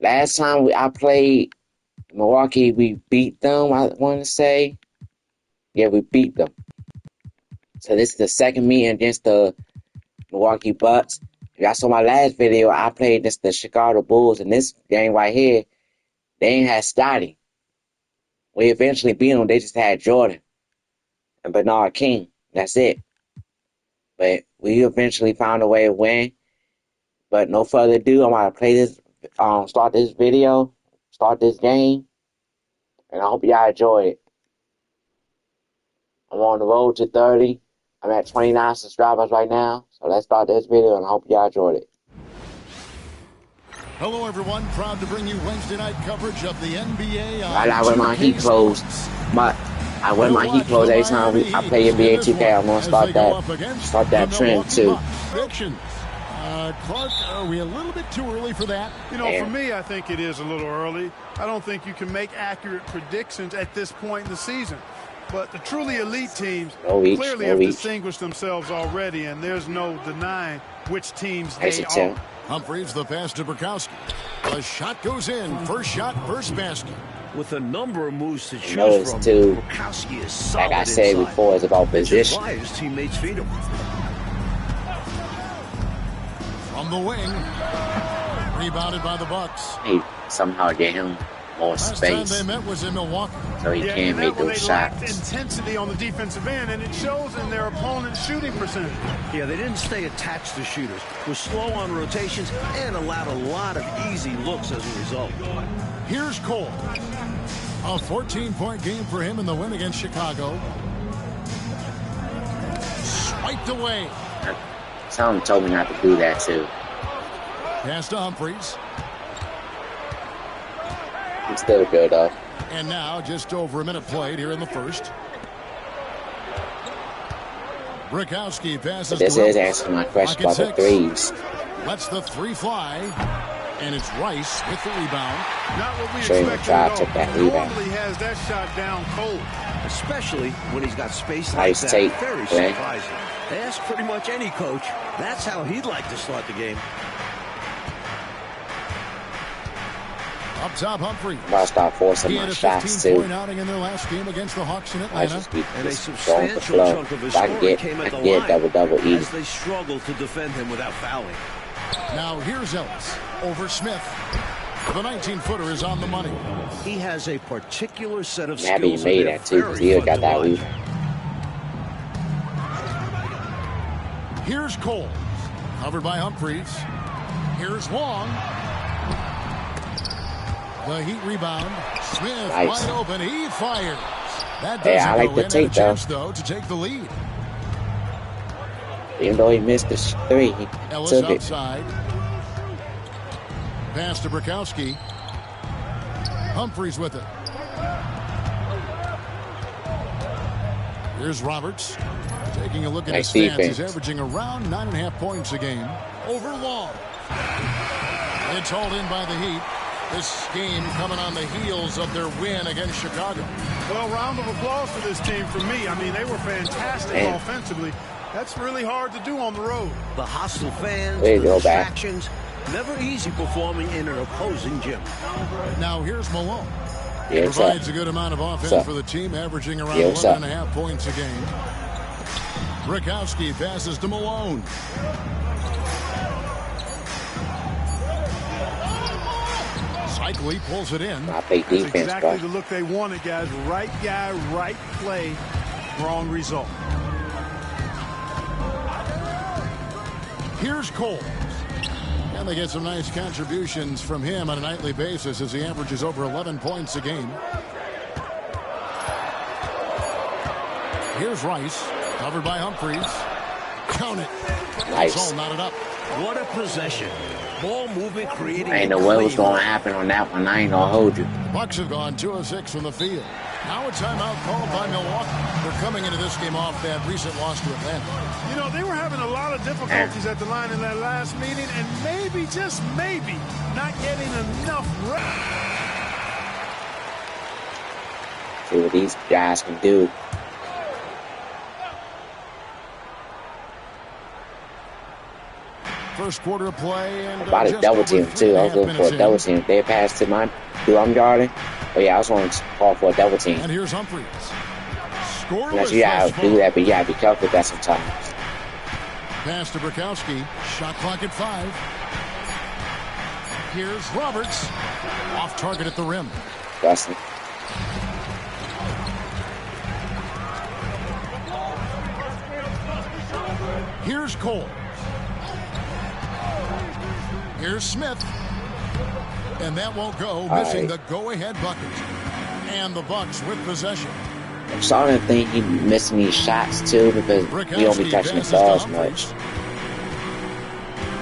Last time I played Milwaukee, we beat them, I want to say. Yeah, we beat them. So this is the second meeting against the Milwaukee Bucks. If y'all saw my last video, I played against the Chicago Bulls. And this game right here, they ain't had Scotty. We eventually beat them. They just had Jordan and Bernard King. That's it. But we eventually found a way to win. But no further ado, I'm going to play this, start this video, start this game. And I hope y'all enjoy it. I'm on the road to 30. I'm at 29 subscribers right now. So let's start this video and I hope y'all enjoyed it. Hello, everyone. Proud to bring you Wednesday night coverage of the NBA. I wear my Heat clothes. I wear my Heat clothes every time I play NBA 2K. I'm going to start that trend too. Clark, are we a little bit too early for that? You know, for me, I think it is a little early. I don't think you can make accurate predictions at this point in the season. But the truly elite teams clearly have distinguished themselves already, and there's no denying which teams they are. Humphries, the pass to Bukowski. The shot goes in. First shot, first basket. With a number of moves to choose from, Bukowski is solid. Like I said before, it's about position. Why his teammates feed him. From the wing, rebounded by the Bucks. Hey, somehow get him more space. Last time they met was in Milwaukee. So he can't make those shots. Intensity on the defensive end, and it shows in their opponent's shooting percentage. Yeah, they didn't stay attached to shooters, were slow on rotations, and allowed a lot of easy looks as a result. Here's Cole. A 14-point game for him in the win against Chicago. Swiped away. Someone told me not to do that too. Pass to Humphries. He's still good though. And now just over a minute played here in the first. Bukowski passes. But this is answering my question about the threes. Lets the three fly. And it's Rice with the rebound. Not what we expected at all. Normally has that shot down cold. Especially when he's got space like that. Very surprising. Ask pretty much any coach. That's how he'd like to start the game. Up top, Humphrey. I'm about to start forcing my shots too. Outing in their last game against the Hawks in Atlanta. And a substantial chunk of his scoring came at the line as they struggled to defend him without fouling. Now here's Ellis over Smith. The 19-footer is on the money. He has a particular set of skills. Maybe he made that too because he got that lead. Here's Cole, covered by Humphries. Here's Long. The Heat rebound. Smith wide open. He fires. That doesn't go in. A chance though to take the lead. Even though he missed the three, he Ellis took outside. Pass to Bukowski. Humphries with it. Here's Roberts. Taking a look at his stats. He's averaging around 9.5 points a game. Over Long. It's hauled in by the Heat. This game coming on the heels of their win against Chicago. Well, round of applause for this team for me. I mean, they were fantastic offensively. That's really hard to do on the road. The hostile fans, the distractions, never easy performing in an opposing gym. Now here's Malone. He provides a good amount of offense for the team, averaging around 11.5 points a game. Bukowski passes to Malone. Cycli pulls it in. That's exactly the look they wanted, guys. Right guy, right play, wrong result. Here's Cole. And they get some nice contributions from him on a nightly basis as he averages over 11 points a game. Here's Rice, covered by Humphries. Count it. Nice. It's all knotted up. What a possession. Ball movement creating. I ain't know what was going to happen on that one. I ain't going to hold you. Bucks have gone 2 of 6 from the field. Now a timeout called by Milwaukee. They're coming into this game off that recent loss to Atlanta. You know, they were having a lot of difficulties at the line in that last meeting, and maybe, just maybe, not getting enough rest. See what these guys can do. first quarter of play. And about a double team, too. I was looking for a double team. If they passed to who I'm guarding. Oh, yeah, I was wanting to call for a double team. And here's Humphries. Unless you gotta do that, but you gotta be careful with that sometimes. Pass to Burkowski. Shot clock at 5. Here's Roberts. Off target at the rim. Dustin. Here's Cole. Here's Smith. And that won't go, missing the go-ahead bucket. And the Bucks with possession. I'm starting to think he missing these shots too because he don't be touching the ball as much.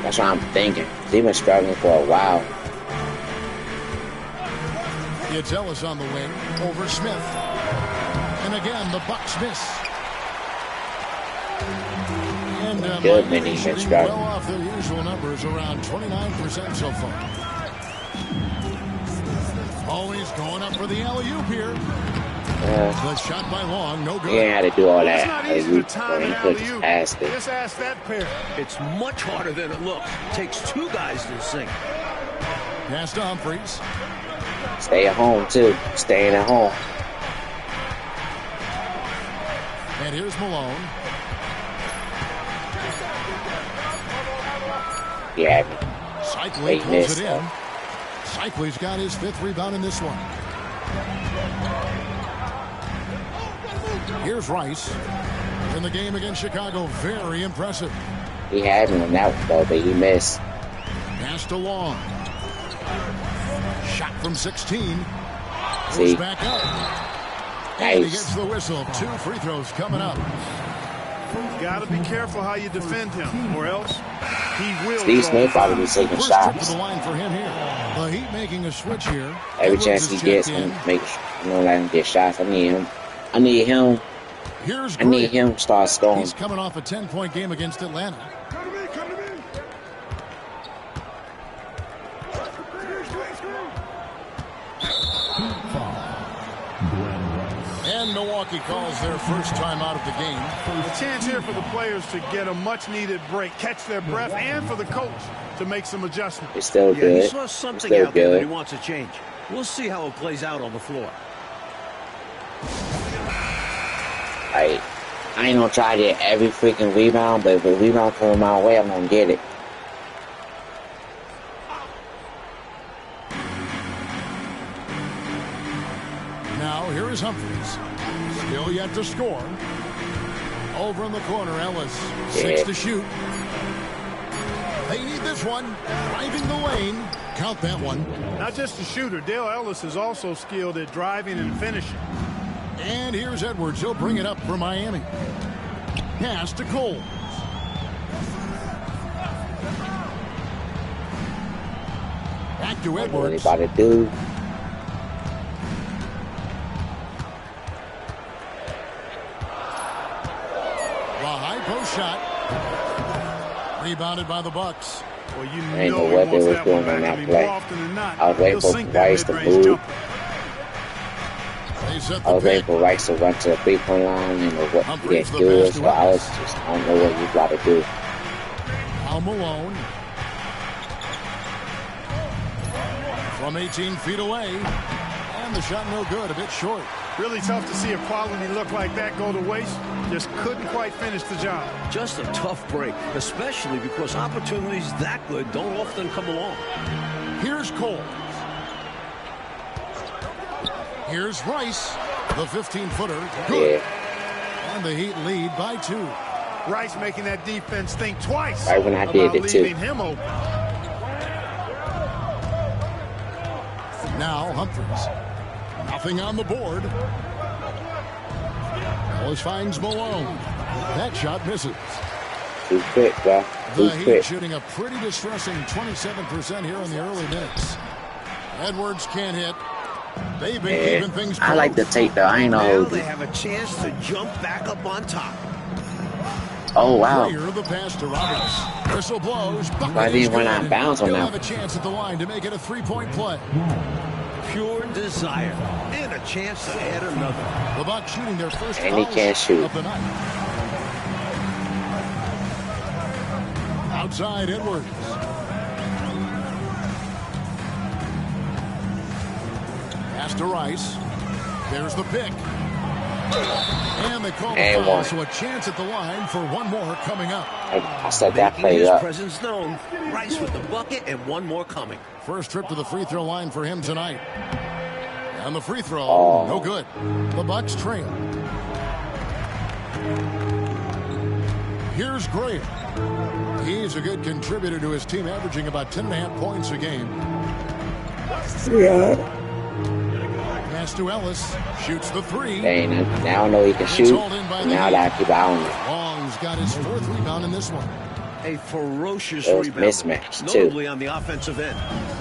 That's what I'm thinking. He's been struggling for a while. Yatellis on the wing over Smith. And again, the Bucks miss. And good mini shooting well off their usual numbers, around 29% so far. Always going up for the alley-oop here. The shot by Long, no good. He ain't had to do all that. It's not easy to time an alley-oop. Just ask that pair. It's much harder than it looks. Takes 2 guys to sink. Pass to Humphries. Stay at home, too. Staying at home. And here's Malone. Yeah. Cycling pulls it in. Cycling's got his 5th rebound in this one. Here's Rice. In the game against Chicago, very impressive. He had me on that one, though, but he missed. Pass to Long. Shot from 16. See? Goes back up. Nice. And he gets the whistle. 2 free throws coming up. Got to be careful how you defend him, or else he will. Steve Smith probably be taking First shots. trip to the line for him here. The Heat making a switch here. Every chance he gets, him make let him get shots. I need him. I need him to start scoring. He's coming off a 10-point game against Atlanta. And Milwaukee calls their first time out of the game. A chance here for the players to get a much-needed break, catch their breath, and for the coach to make some adjustments. It's still good. He saw something out there that he wants to change. We'll see how it plays out on the floor. I ain't gonna try to get every freaking rebound, but if a rebound comes my way, I'm gonna get it. Now here is Humphries. Still yet to score. Over in the corner, Ellis. 6 to shoot. They need this one. Driving the lane. Count that one. Not just a shooter. Dale Ellis is also skilled at driving and finishing. And here's Edwards. He'll bring it up for Miami. Pass to Cole. Back to Edwards. What anybody do? Post shot. Rebounded by the Bucks. Well, you I didn't know what they were doing on that play. I was waiting for Rice to move. I was waiting for Rice to run to the 3-point line and what he didn't do it, so I don't know what he's about to do. Al Malone. From 18 feet away. And the shot no good, a bit short. Really tough to see a quality look like that go to waste. Just couldn't quite finish the job. Just a tough break, especially because opportunities that good don't often come along. Here's Cole. Here's Rice. The 15-footer. Good. Yeah. And the Heat lead by 2. Rice making that defense think twice. Right when I did it, too. Leaving him open. Now Humphries. Nothing on the board. Ellis finds Malone. That shot misses. Too quick, bro. Too Heat quick. shooting a pretty distressing 27% here in the early minutes. Edwards can't hit. They've been keeping things close. I like to take the I ain't Now know. they have a chance to jump back up on top. Oh wow. The pass to Roberts. Whistle blows. Why didn't run out of bounds on They'll that? have a chance at the line to make it a 3-point play. Pure desire and a chance to add another. The Bucks shooting their first And he can't shoot. of the night. Outside Edwards. Pass to Rice. There's the pick. And they call the foul, so a chance at the line for one more coming up. I said that play up. Presence known. Rice with the bucket and one more coming. First trip to the free throw line for him tonight. And the free throw, no good. The Bucks trail. Here's Graham. He's a good contributor to his team, averaging about 10.5 points a game. Yeah. Pass to Ellis. Shoots the three. Hey, now I know he can shoot. Now that I keep out on him. Long's got his fourth rebound in this one. A ferocious rebound, mismatch, notably on the offensive end.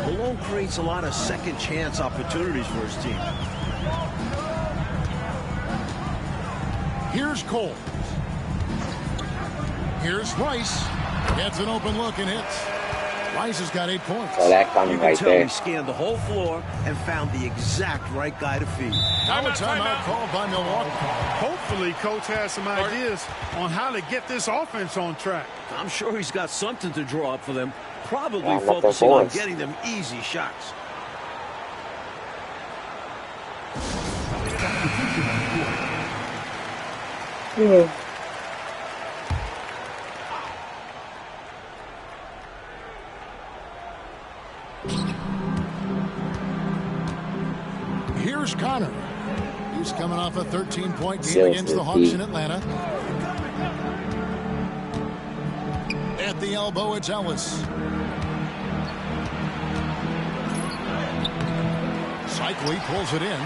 Malone creates a lot of second chance opportunities for his team. Here's Cole. Here's Rice. Gets an open look and hits. Rice has got 8 points. So that coming right there. He scanned the whole floor and found the exact right guy to feed. Now a timeout called by Milwaukee. Hopefully, Coach has some ideas on how to get this offense on track. I'm sure he's got something to draw up for them. Probably focusing on getting them easy shots. Yeah. Here's Connor. He's coming off a 13-point game against the Hawks in Atlanta. At the elbow, it's Ellis. Cycli pulls it in.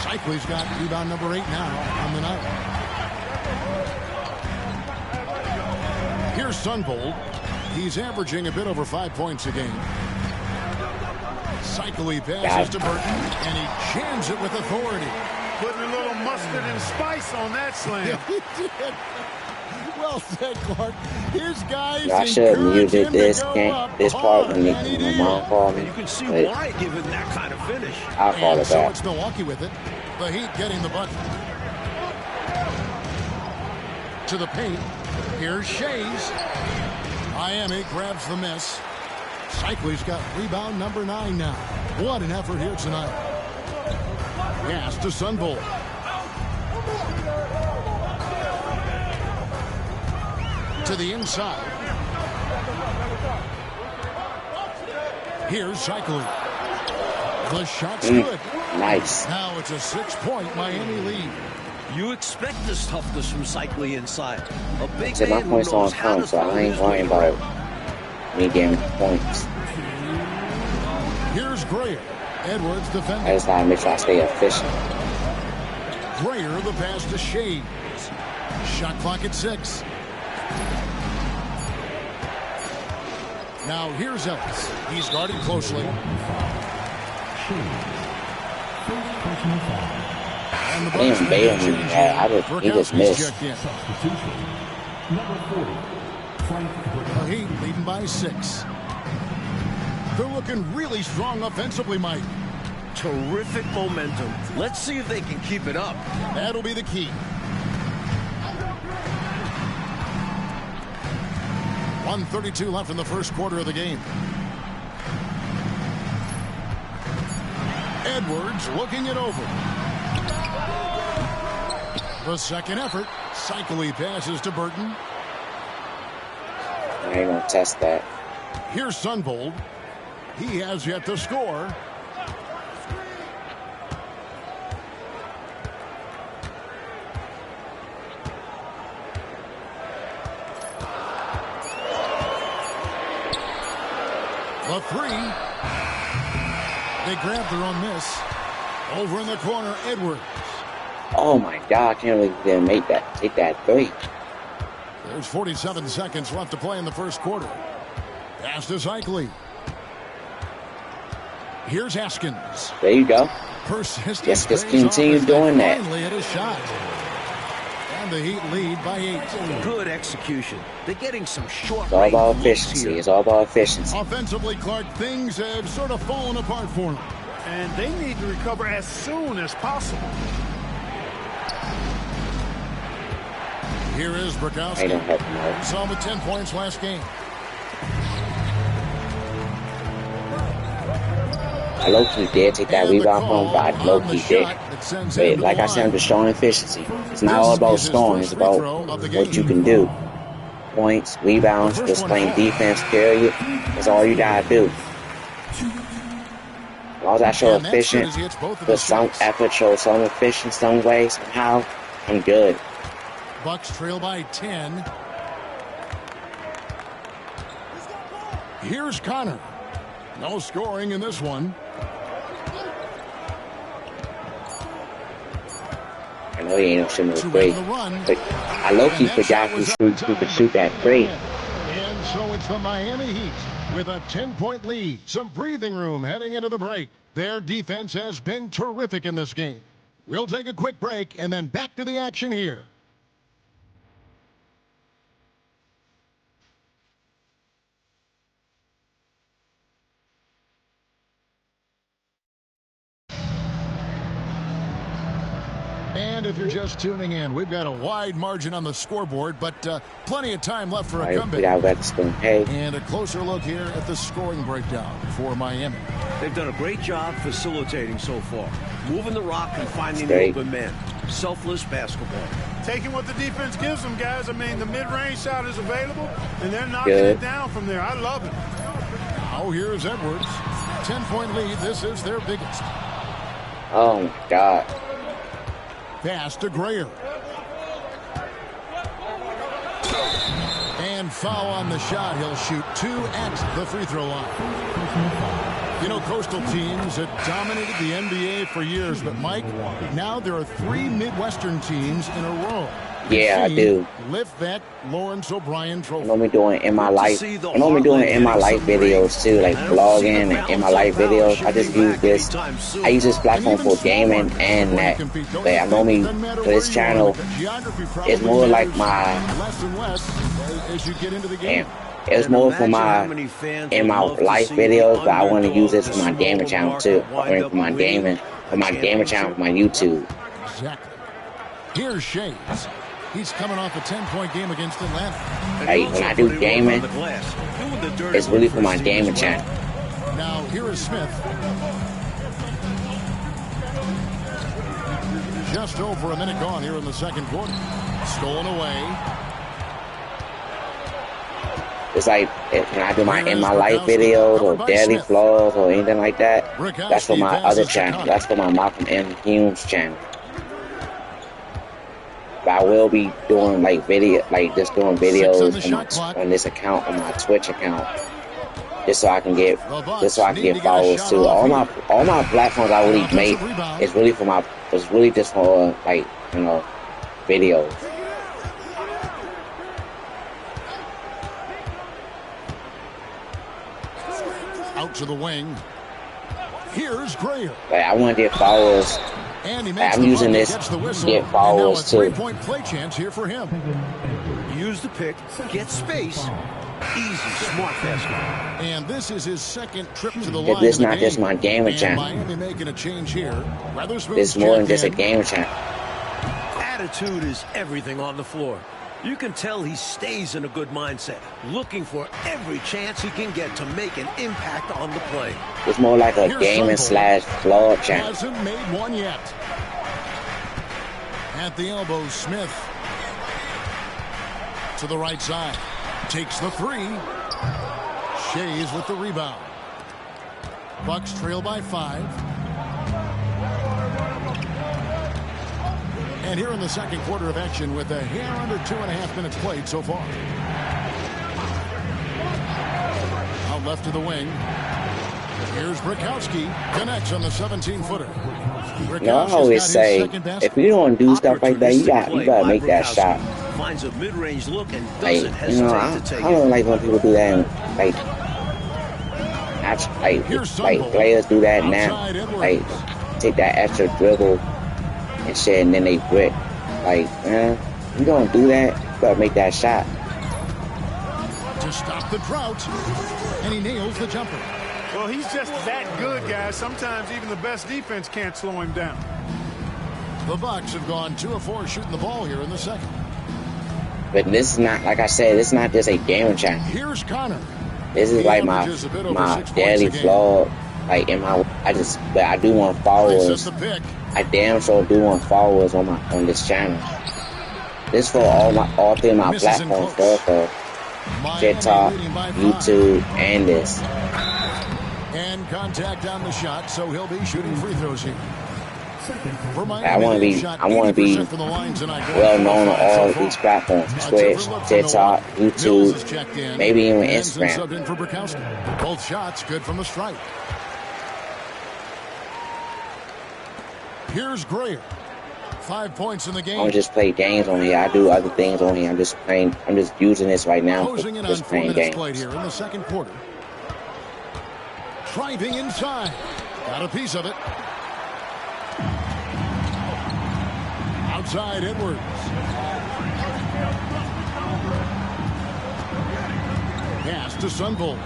Cycli's got rebound number 8 now on the night. Here's Sunvold. He's averaging a bit over 5 points a game. Cycli passes to Burton, and he jams it with authority. Putting a little mustard and spice on that slam. Yeah, he did. Well said, Clark. His guys I should have muted this part when my mom called me. You can see why given that kind of finish. I'll call it so back. it's Milwaukee with it. The Heat getting the bucket. To the paint. Here's Shays. Miami grabs the miss. Cycli's got rebound number 9 now. What an effort here tonight. Pass to Sunvold. To the inside. Here's Cycli. The shot's good. Nice. Now it's a 6-point Miami lead. You expect this toughness from Cycli inside. A big My man points who knows on how count, to so I ain't worrying about me getting points. Here's Grayer. Edwards defending. I just gotta make sure I stay efficient. Grayer, the pass to Shades. Shot clock at 6. Now here's Ellis. He's guarded closely. And the Bucks he just missed. The Heat leading by 6. They're looking really strong offensively, Mike. Terrific momentum. Let's see if they can keep it up. That'll be the key. 1:32 left in the first quarter of the game. Edwards looking it over. The second effort. Cycli passes to Burton. I ain't gonna test that. Here's Sunvold. He has yet to score. The 3. They grabbed their own miss. Over in the corner, Edwards. Oh my God, I can't believe they didn't take that 3. There's 47 seconds left to play in the first quarter. Pass to Cycli. Here's Haskins. There you go. Persistence. Just continue doing that. Finally hit a shot. And the Heat lead by 8. Good execution. They're getting some short. It's all about efficiency. It's all about efficiency. Offensively, Clark, things have sort of fallen apart for them. And they need to recover as soon as possible. Here is Bukowski. I don't have to know. Saw him with 10 points last game. I low-key did take that rebound from him, but I low-key did. But like I said, I'm just showing efficiency. It's not all about scoring. It's about what you can do. Points, rebounds, just playing defense, period. That's all you gotta do. As long as I show efficient, put some effort, show some efficient some way, somehow, I'm good. Bucks trail by 10. Here's Connor. No scoring in this one. I know he ain't shooting the three, but I low-key forgot who could shoot that three. And so it's the Miami Heat with a 10-point lead. Some breathing room heading into the break. Their defense has been terrific in this game. We'll take a quick break and then back to the action here. And if you're just tuning in, we've got a wide margin on the scoreboard, but plenty of time left for a comeback. And a closer look here at the scoring breakdown for Miami. They've done a great job facilitating so far. Moving the rock and finding the open man. Selfless basketball. Taking what the defense gives them, guys. I mean, the mid-range shot is available, and they're knocking it down from there. I love it. Now here's Edwards. 10-point lead. This is their biggest. Oh, my God. Pass to Grayer. And foul on the shot. He'll shoot 2 at the free throw line. You know, coastal teams have dominated the NBA for years, but Mike, now there are 3 Midwestern teams in a row. Yeah, I do. Liftbeck, Lawrence O'Brien Trophy. I normally doing in my life. I normally doing in my life videos too, like vlogging and in my life videos. I just use this. I use this platform for gaming and that. But I normally for this channel, it's more like my. Damn. It's more for my in my life videos, but I want to use this for my gaming channel too. I mean, for my gaming channel, for my YouTube. Exactly. Here's Shays. He's coming off a 10-point game against Atlanta. Hey, when I do gaming, it's really for my gaming channel. Now, here is Smith. Just over a minute gone here in the second quarter. Stolen away. It's like when I do my in my life videos or daily vlogs or anything like that, that's for my other channel. That's for my Malcolm M. Humes channel. But I will be doing like just doing videos on this account, on my Twitch account, just so I can get followers too. All my platforms I really make is really just for like, you know, videos. Out to the wing. Here's Grayer. Like, I want to get followers. I'm using this to get followers too. 3-point play chance here for him. Use the pick, get space. Easy, smart basket. And this is his second trip to the line. This is not just my gaming channel. Miami making a change here. It's more than just a gaming channel. Attitude is everything on the floor. You can tell he stays in a good mindset, looking for every chance he can get to make an impact on the play. It's more like a gaming / vlog channel. Hasn't made one yet. At the elbow, Smith to the right side. Takes the 3. Shays with the rebound. Bucks trail by 5. And here in the second quarter of action with a hair under 2.5 minutes played so far. Out left to the wing. Here's Brikowski. Connects on the 17-footer. I always say, if you don't do stuff like that, you gotta make that shot. Finds a mid-range look and doesn't hesitate to take it. I don't like when people do that. Like players do that now. Like take that extra dribble and shit, and then they brick. Like, man, you don't do that. You gotta make that shot. To stop the drought, and he nails the jumper. Well, he's just that good, guys. Sometimes even the best defense can't slow him down. The Bucks have gone 2 of 4 shooting the ball here in the second. But this is not, like I said, this is not just a gaming channel. Here's Connor. This is like my daily vlog. Like but I do want followers. I damn sure do want followers on this channel. This for all three of my platforms, for TikTok, YouTube, and this. And contact on the shot, so he'll be shooting free throws here. I want to be well known on all of these platforms: Twitch, TikTok, YouTube, maybe even Instagram. Both shots good from the stripe. Here's Grayer. 5 points in the game. I don't just play games on here. I do other things on here. I'm just using this right now for just playing games. Played here in the second quarter. Driving inside. Got a piece of it. Outside Edwards. Pass to Sunvolt.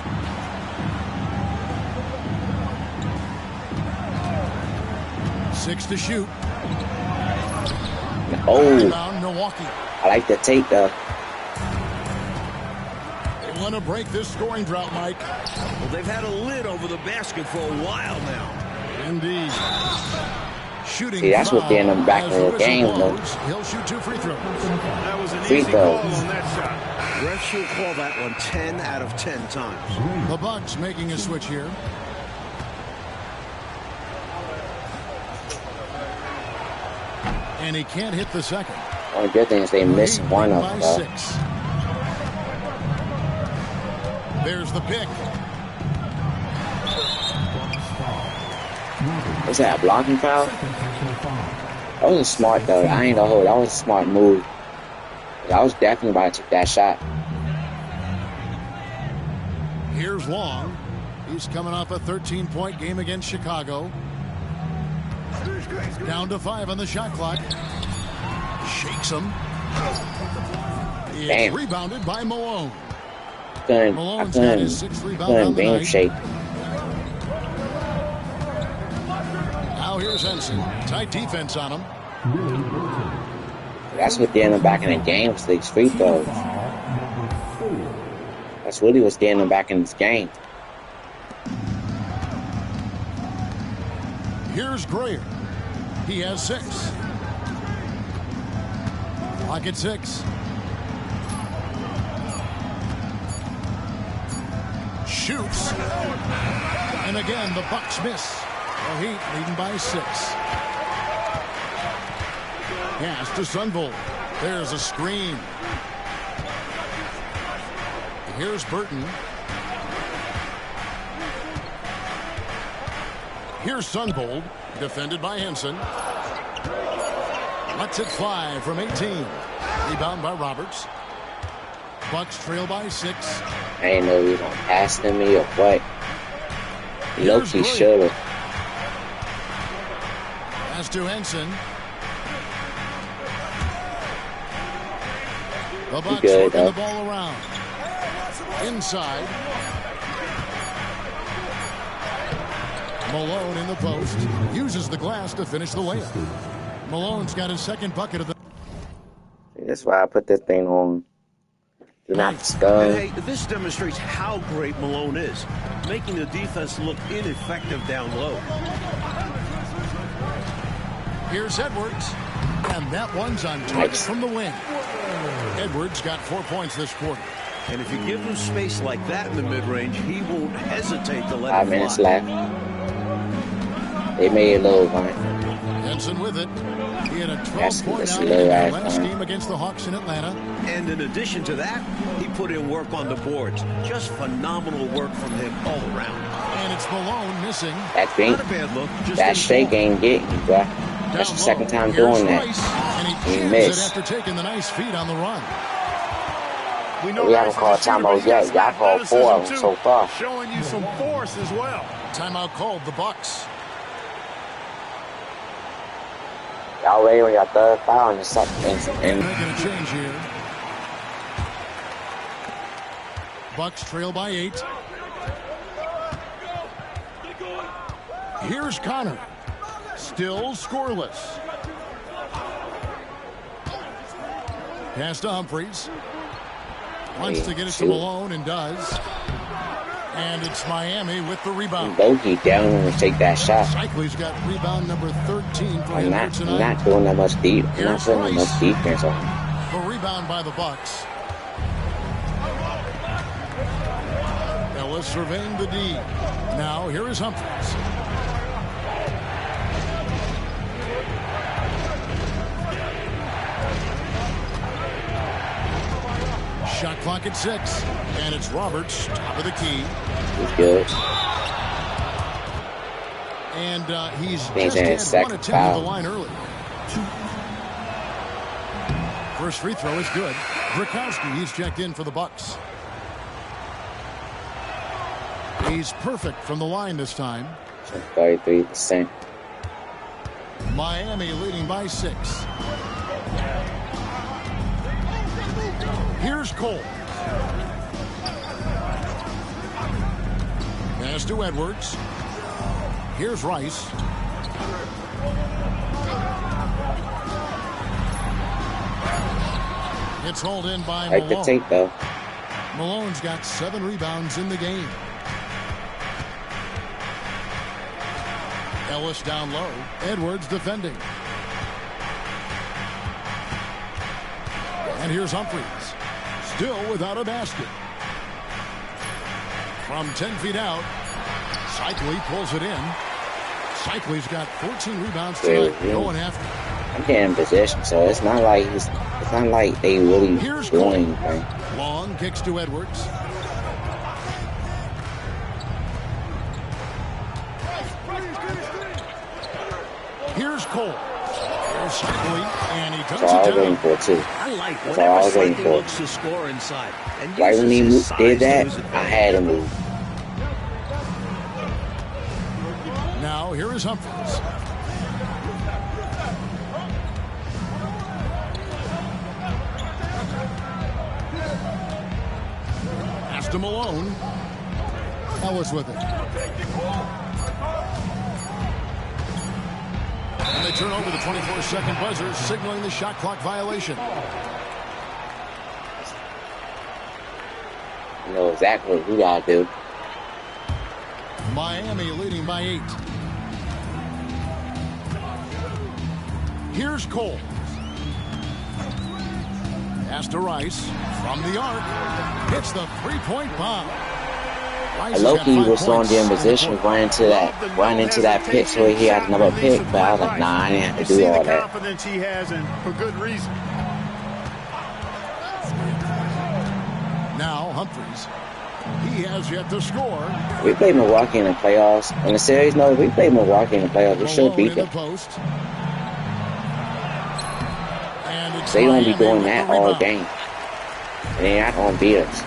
Six to shoot. Oh, Rebound, Milwaukee. I like the take though. They want to break this scoring drought, Mike. Well, they've had a lid over the basket for a while now. Indeed. Shooting. See, that's what getting them back in the game, though. He'll shoot 2 free throws. That was an free easy throws. call on that shot. Refs will call that one 10 out of 10 times. The Bucks making a switch here. And he can't hit the second. Only good thing is they missed one of them, though. 6. There's the pick. Was that a blocking foul? That was smart, though. I ain't gonna hold. That was a smart move. I was definitely about to take that shot. Here's Long. He's coming off a 13-point game against Chicago. Down to 5 on the shot clock. Shakes him. It's rebounded by Malone. I couldn't beam shake. Now here's Henson. Tight defense on him. That's what getting them back in the game was these free throws. That's really what's getting them back in this game. Here's Grayer. He has 6. Clock at 6. Shoots. And again, the Bucks miss. The Heat leading by 6. Pass to Sunvolt. There's a screen. Here's Burton. Here's Sunvolt, defended by Henson. Lets it fly from 18. Rebound by Roberts. Bucks trail by 6. I didn't know he was gonna pass to me or what. Loki should have. Pass to Henson. The Bucks working the ball around. Inside. Malone in the post. Uses the glass to finish the layup. Malone's got his second bucket of the... That's why I put this thing on. Do not discuss. Hey, this demonstrates how great Malone is, making the defense look ineffective down low. Here's Edwards. And that one's on target from the wing. Edwards got 4 points this quarter. And if you give him space like that in the mid-range, he won't hesitate to let it fly. 5 minutes left. They made a little run. Henson with it. He had a 12-point outing in their last game against the Hawks in Atlanta. And in addition to that, he put in work on the boards. Just phenomenal work from him all around. And it's Malone missing. That green, not a bad look. Just that shake ain't getting you, bro. That's the second time doing that. And he missed after taking the nice feed on the run. We haven't called timeout yet. Y'all called 4 of them so far. Showing you some force as well. Timeout called the Bucks. Y'all ready on your third foul and Making a change here. Bucks trail by 8. Here's Connor. Still scoreless. Pass to Humphries. Wants to get it to Malone and does. And it's Miami with the rebound. Low-key down and take that shot. Cycly's got rebound number 13 for I'm not doing that much deep. I'm not putting that much defense on. The rebound by the Bucks. Ellis surveying the D. Now here is Humphries. Shot clock at 6. And it's Roberts, top of the key. He's good. And he's just had 1 attempt at the line early. First free throw is good. Brzezowski, he's checked in for the Bucks. He's perfect from the line this time. 33%. Miami leading by 6. Here's Cole. Pass to Edwards. Here's Rice. It's hauled in by Malone. Like the tape, though. Malone's got 7 rebounds in the game. Ellis down low. Edwards defending. And here's Humphries. Still without a basket. From 10 feet out, Cycly pulls it in. Cycly's got 14 rebounds tonight, going after. I'm getting in position, so it's not like they really doing anything. Long kicks to Edwards. Here's Cole. Here's Cycly, and he does That's all I was it waiting down. for, too. I like That's all I was waiting for. looks to score inside. And Right when he uses his did size that, to his I had to move. Now here is Humphries. Pass to Malone. Ellis with it. And they turn over the 24-second buzzer, signaling the shot clock violation. You know exactly what we gotta do. Miami leading by 8. Here's Cole. Pass to Rice from the arc. Hits the three-point bomb. I low-key was on the position, run into that pick, so he had another pick, but I was like, nah, I didn't have to do all that. Confidence he has, and for good reason. Now Humphries. He has yet to score. We played Milwaukee in the playoffs. In the series, no, we played Milwaukee in the playoffs. We should beat them. They don't be doing that all game. And they're not going to beat us.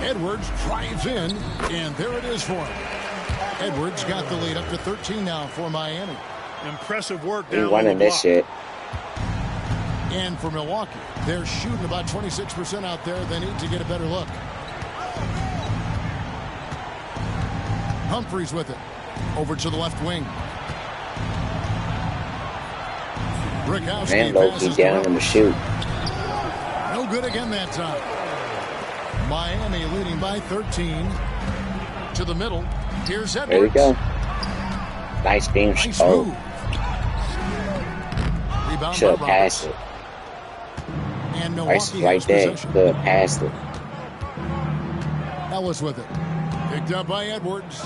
Edwards drives in, and there it is for him. Edwards got the lead up to 13 now for Miami. Impressive work We down running this shit. And for Milwaukee, they're shooting about 26% out there. They need to get a better look. Humphries with it. Over to the left wing. Brzezowski passes down in the shoot. No good again that time. Miami leading by 13. To the middle. Here's Edwards. There we go. Nice game. Nice Oh, move. Rebound should have by passed Roberts. it. And Rice Milwaukee right has there. possession. Could have passed it. Ellis with it. Picked up by Edwards.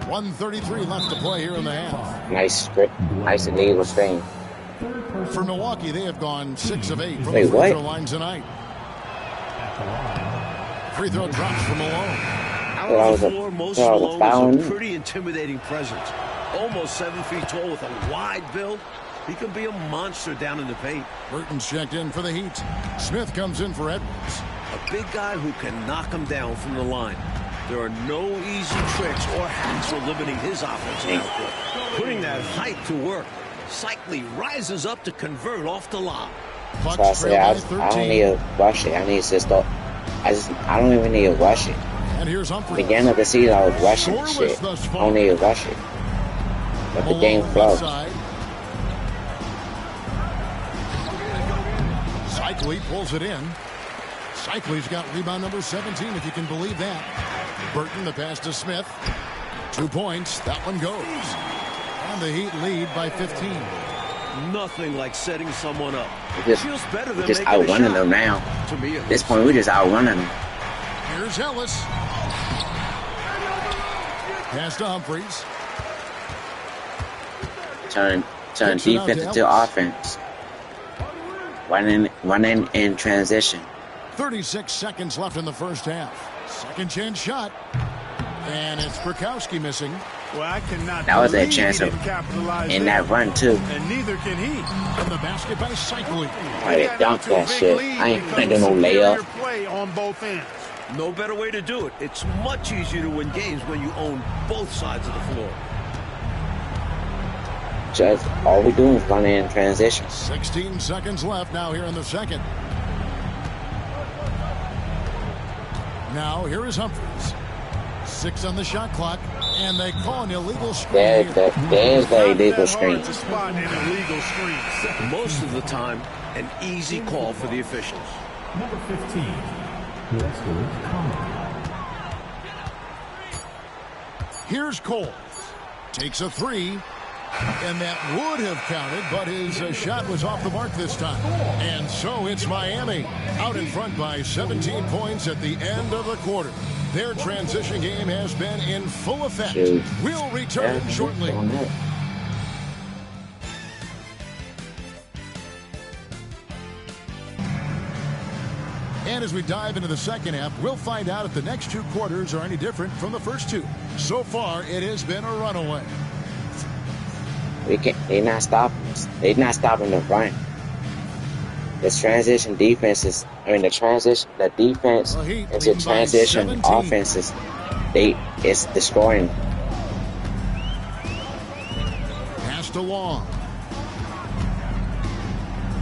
1:33 left to play here in the half. Nice script. Nice and needless thing. For Milwaukee, they have gone 6 of 8 from Wait, the free what? throw line tonight. Free throw drops from Malone. Out on the floor, most Malone is a pretty intimidating presence. Almost 7 feet tall with a wide build. He can be a monster down in the paint. Burton's checked in for the Heat. Smith comes in for Edwards. A big guy who can knock him down from the line. There are no easy tricks or hacks for limiting his offensive output. Putting that height to work. Cycly rises up to convert off the lob. Bucks So I say I don't need to rush it. I need to start. I don't even need to rush it. And here's Humphries. Beginning of the season, I was rushing Scoreless shit. thus I far. don't need to rush it. But the Malone game left flows. side. Cycly pulls it in. Cycley's got rebound number 17, if you can believe that. Burton, the pass to Smith. 2 points. That one goes. And the Heat lead by 15. Nothing like setting someone up. We're just outrunning them now. At this point, we're just outrunning them. Here's Ellis. Pass to Humphries. Turn defense into offense. Running in transition. 36 seconds left in the first half. Second chance shot. And it's Bukowski missing. Well, I cannot. That was a chance in that run too. And neither can he. And the basket by Cycling. I dunk that shit. I ain't doing no layup. Play on both ends. No better way to do it. It's much easier to win games when you own both sides of the floor. Just all we do is run in transition. 16 seconds left now here in the second. Now here is Humphries. 6 on the shot clock, and they call an illegal screen. There's the illegal screen. Most of the time, an easy call for the officials. Number 15. Here's Cole. Takes a 3. And that would have counted, but his shot was off the mark this time. And so it's Miami out in front by 17 points at the end of the quarter. Their transition game has been in full effect. We'll return shortly. And as we dive into the second half, we'll find out if the next 2 quarters are any different from the first 2. So far, it has been a runaway. They're not stopping us. They're not stopping the run. The transition defenses, the defense into transition offenses, it's destroying them. Pass to Long.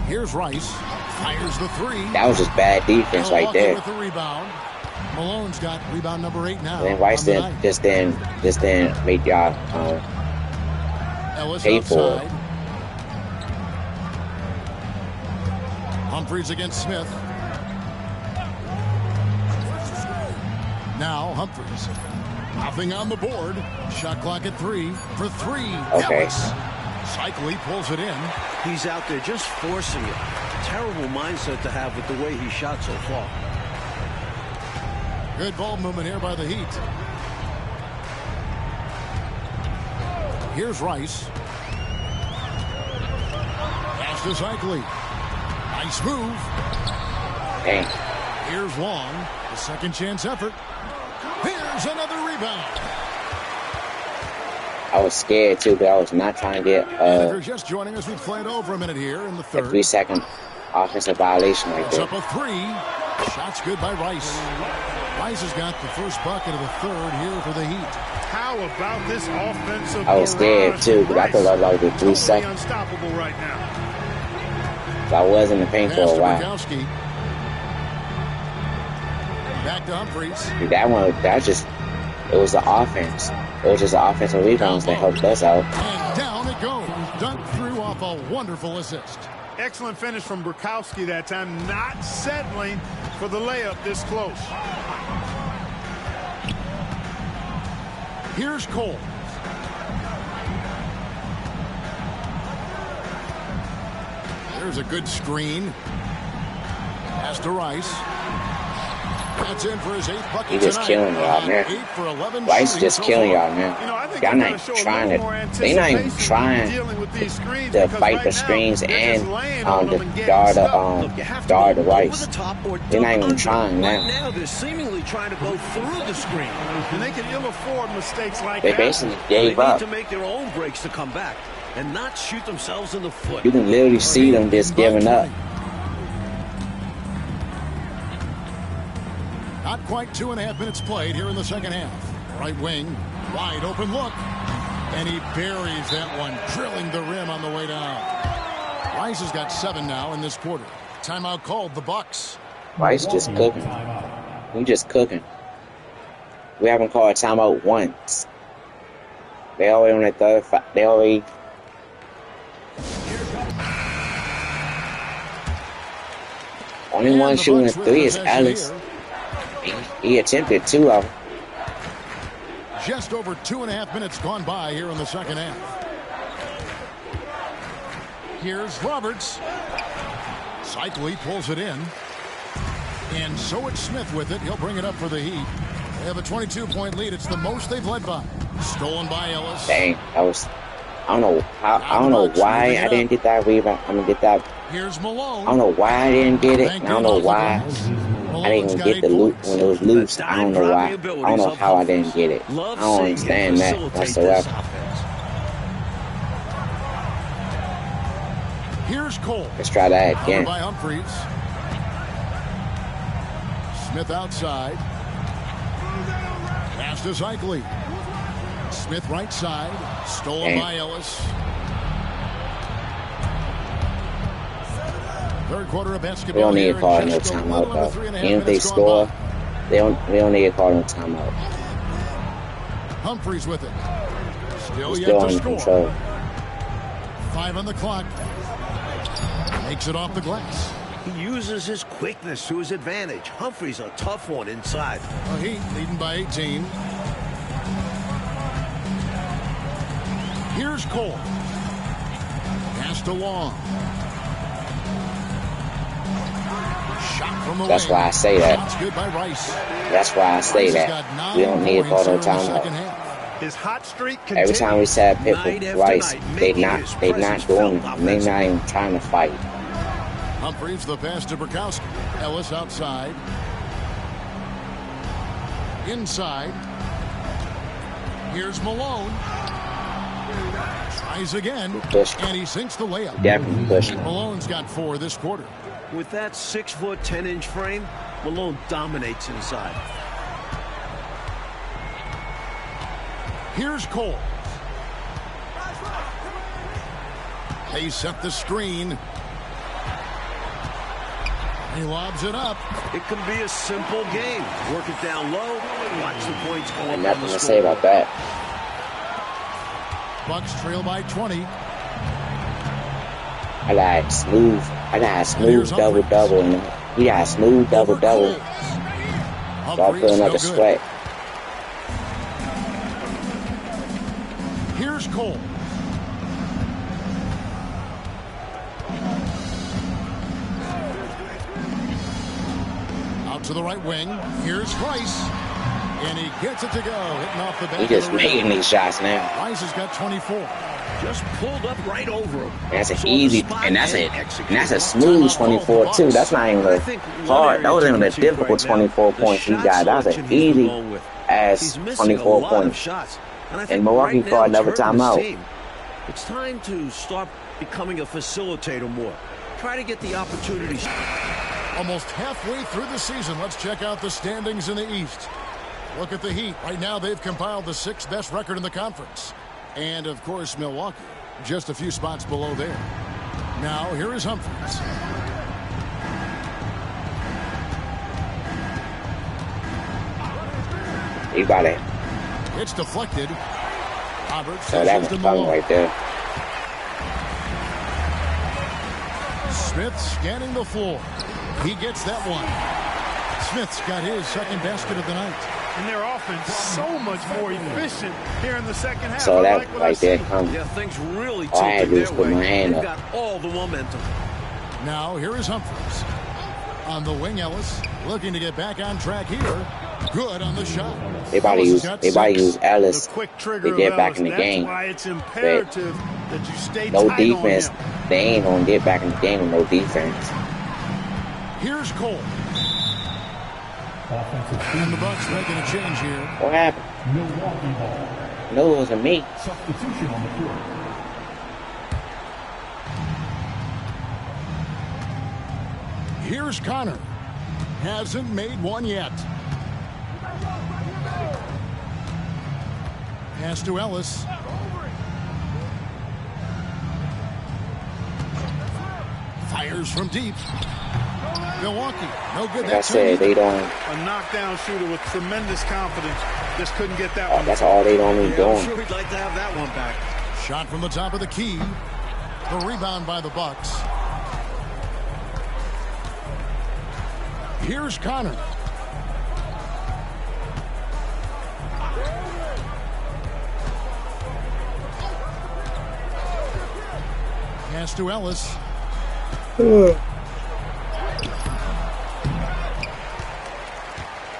Here's Rice. Fires the 3. That was just bad defense right there. With the rebound. Malone's got rebound number 8 now. And Rice just didn't make y'all Ellis pay for it. Humphries against Smith. Now Humphries. Nothing on the board. Shot clock at 3 for 3. Okay. Ellis. Cycley pulls it in. He's out there just forcing it. Terrible mindset to have with the way he shot so far. Good ball movement here by the Heat. Here's Rice. Pass to Cycley. Nice move. Dang. Here's Long. The second chance effort. Here's another rebound. I was scared too, but I was not trying to get if you're just joining us, we've played over a minute here in the third. a 3-second offensive violation right It's there. up a 3. Shots good by Rice. Rice has got the first bucket of the third here for the Heat. How about this offensive? I was scared too, but I thought I was like 3 seconds. Unstoppable right now. So I was in the paint for a while. Bukowski. Back to Humphries. Dude, it was the offense. It was just the offensive rebounds that helped us out. And down it goes. Dunked through off a wonderful assist. Excellent finish from Bukowski that time, not settling for the layup this close. Here's Cole. There's a good screen. Pass to Rice. That's in for his 8th bucket He just tonight. killing y'all, man. 8 for 11 Rice just so killing far. y'all, man. Y'all not trying to. They not even trying to fight the screens and guard the Rice. They're not even trying now. Right now, they're seemingly trying to go through the screen. And they can ill afford mistakes like They that. basically They gave up. need to make their own breaks to come back and not shoot themselves in the foot. You can literally see them just giving up. Not quite 2.5 minutes played here in the second half. Right wing, wide open look. And he buries that one, drilling the rim on the way down. Rice has got 7 now in this quarter. Timeout called the Bucks. Rice just cooking. We just cooking. We haven't called a timeout once. They already on the third. They already. Only one shooting a three is Ellis. He attempted 2 of them. Just over 2.5 minutes gone by here in the second half. Here's Roberts. Cycli pulls it in. And so it's Smith with it. He'll bring it up for the Heat. They have a 22-point lead. It's the most they've led by. Stolen by Ellis. Dang, I don't know why I didn't get that rebound. I'm gonna get that. Here's Malone. I don't know why I didn't get it. I don't know why I didn't even get the loop when it was loose. I don't know why. I don't know how I didn't get it. I don't understand that whatsoever. Here's Cole. Let's try that again. By Humphries. Smith outside. Pass to Cycli. Smith right side. Stolen by Ellis. Third quarter of basketball. We don't need to call no timeout, though. Even if they score, we don't need to call no timeout. Humphries with it. Still yet to score. Control. 5 on the clock. Makes it off the glass. He uses his quickness to his advantage. Humphries a tough one inside. The Heat leading by 18. Here's Cole. Pass to Long. Shot from the That's why I say that. Shots good by Rice. That's why I say that. We don't need to call no timeout. His hot streak continues. Every time we said Pitt with Rice, they not doing it. And they not even trying to fight. Humphries the pass to Burkowski. Ellis outside. Inside. Here's Malone. Tries again. And he sinks the layup. Definitely pushing. Malone's got 4 this quarter. With that 6-foot, 10-inch frame, Malone dominates inside. Here's Cole. They set the screen. He lobs it up. It can be a simple game. Work it down low. Watch the points go up. Nothing to say about that. Bucks trail by 20. I got smooth double-double. He got smooth double-double. Start feeling like a sweat. Here's Cole. Out to the right wing. Here's Rice. And he gets it to go. Hitting off the back. He just making these shots now. Rice has got 24. Just pulled up right over him. That's an easy, and that's a smooth 24 too. That's not even a hard. That wasn't even a difficult 24 points he got. That was an easy ass 24 points. And Milwaukee called another timeout. It's time to start becoming a facilitator more. Try to get the opportunities. Almost halfway through the season. Let's check out the standings in the East. Look at the Heat. Right now they've compiled the 6th best record in the conference. And, of course, Milwaukee, just a few spots below there. Now, here is Humphries. You got it. It's deflected. Roberts. So that was coming right there. Smith scanning the floor. He gets that one. Smith's got his second basket of the night. And their offense so much more efficient here in the second half. So that right there comes. Yeah, things really all I had to do was put my hand up. Got all the momentum. Now here is Humphries. On the wing, Ellis looking to get back on track here. Good on the shot. They about to use Ellis to get back in the game. That's why it's imperative that you stay no tight defense. on him. They ain't gonna get back in the game with no defense. Here's Cole. And the Bucks making a change here. What happened? Milwaukee ball. No, it wasn't me. Substitution on the court. Here's Connor. Hasn't made one yet. Pass to Ellis. Fires from deep. Milwaukee, no good. Like I said, they don't. A knockdown shooter with tremendous confidence. Just couldn't get that one. That's all they don't need doing. I'm sure we'd like to have that one back. Shot from the top of the key. The rebound by the Bucks. Here's Connor. Pass to Ellis.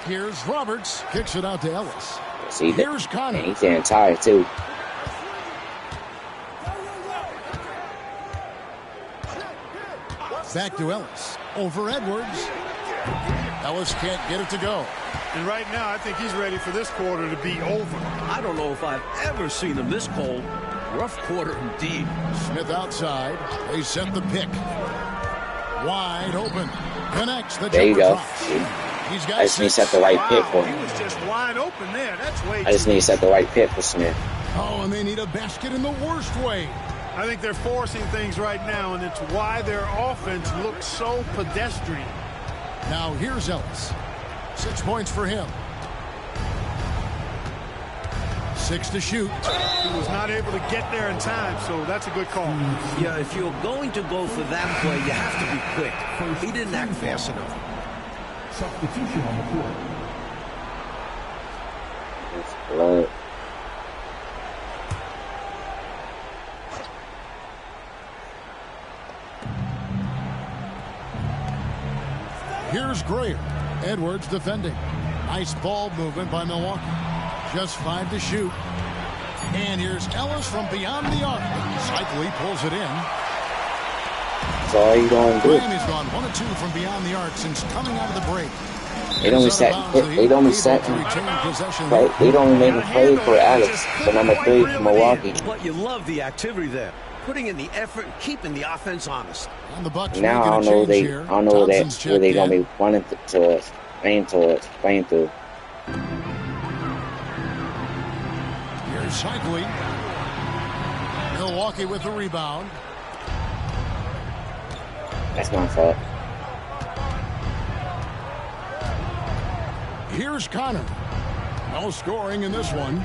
Here's Roberts. Kicks it out to Ellis. See, here's Connor. He's getting tired, too. Back to Ellis. Over Edwards. Ellis can't get it to go. And right now, I think he's ready for this quarter to be over. I don't know if I've ever seen him this cold. Rough quarter indeed. Smith outside. They set the pick. Wide open. Connects the there you go. He's got I just need to set the right pick for He him. was just wide open there. That's way I just need to set the right pick for Smith. Oh, and they need a basket in the worst way. I think they're forcing things right now, and it's why their offense looks so pedestrian. Now here's Ellis. 6 points for him. 6 to shoot. He was not able to get there in time, so that's a good call. Yeah, if you're going to go for that play, you have to be quick. He didn't act fast enough. Substitution on the court. It's blood. Here's Grayer. Edwards defending. Nice ball movement by Milwaukee. Just 5 to shoot. And here's Ellis from beyond the arc. Cycli pulls it in. That's all you going to do. Miami's gone 1 of 2 from beyond the arc since coming out of the break. They don't set. They don't set. They don't make a play for Alex, the number 3 for Milwaukee. But you love the activity there, putting in the effort and keeping the offense honest. And the Bucks now I don't know where they gonna be running towards, playing through. Here's Cycli. Milwaukee with the rebound. That's my fault. Here's Connor. No scoring in this one.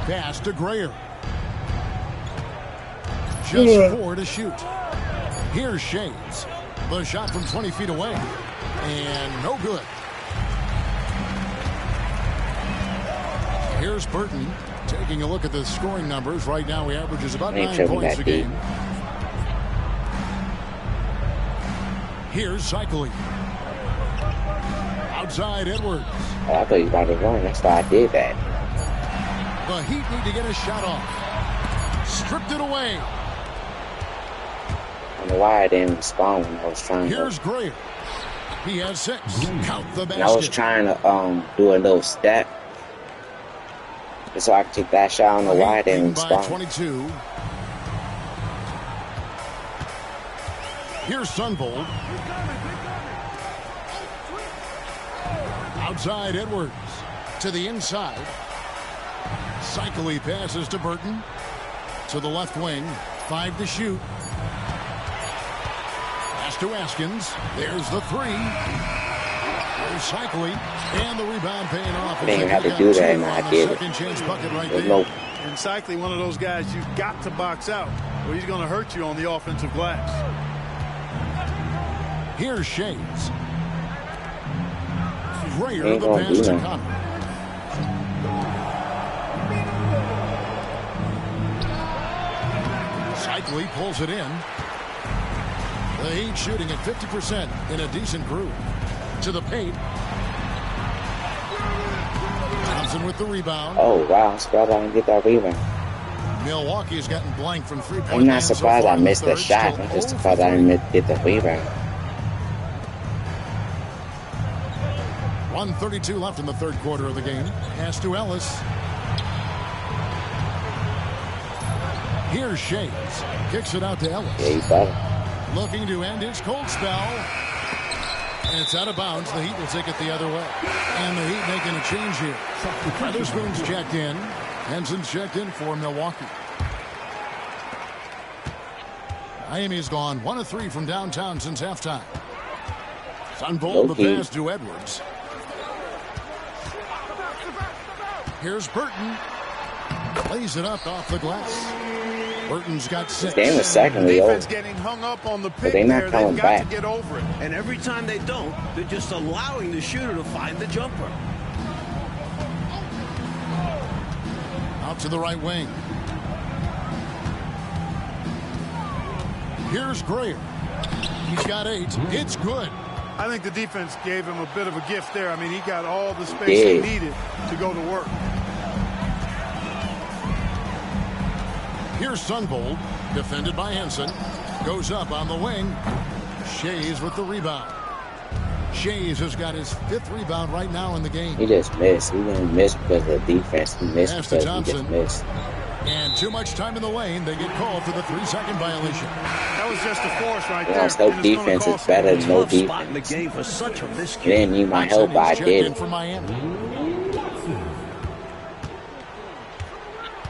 Pass to Grayer. Just 4 to shoot. Here's Shades. The shot from 20 feet away. And no good. Here's Burton. Taking a look at the scoring numbers. Right now he averages about 9 points a game. Here's Cycli. Outside Edwards. Oh, I thought you were about to run. That's why I did that. The Heat need to get a shot off. Stripped it away. I don't know why I didn't respond when I was trying to. Here's Grayer. He has 6. Count the basket. And I was trying to do a little step. Just so I could take that shot. I don't know why I didn't respond. 22. Here's Sunvold. Outside Edwards. To the inside. Cycli passes to Burton. To the left wing. 5 to shoot. Pass to Askins. There's the 3. There's Cycli. And the rebound paying off. I didn't even have to do that, and I did it. Right no. And Cycli, one of those guys you've got to box out, or he's going to hurt you on the offensive glass. Here's Shades. Grayer, the pass to Connor. Cycli pulls it in. The Heat shooting at 50% in a decent groove. To the paint. Thompson with the rebound. Oh, wow. I'm surprised I didn't get that rebound. Milwaukee has gotten blank from 3-point I'm not surprised I missed the shot. I'm just surprised I didn't get the rebound. 1:32 left in the third quarter of the game. Pass to Ellis. Here's Shades. Kicks it out to Ellis. Yeah, he's better. Looking to end his cold spell. And it's out of bounds. The Heat will take it the other way. And the Heat making a change here. Weatherspoon's checked in. Henson's checked in for Milwaukee. Miami's gone 1 of 3 from downtown since halftime. Sunvold the pass to Edwards. Here's Burton. Lays it up off the glass. Burton's got 6. This game is secondly over. Getting hung up on the pick they're not coming back. To get over it. And every time they don't, they're just allowing the shooter to find the jumper. Out to the right wing. Here's Greer. He's got 8. It's good. I think the defense gave him a bit of a gift there. I mean, he got all the space he needed to go to work. Here's Sunvold, defended by Henson. Goes up on the wing. Shays with the rebound. Shays has got his 5th rebound right now in the game. He just missed. He didn't miss because of the defense. He missed because he just missed. And too much time in the lane. They get called for the 3-second violation. That was just a force right there. No defense is better than no defense. In the game for such a miscue. They didn't need my help, but I did. For Miami.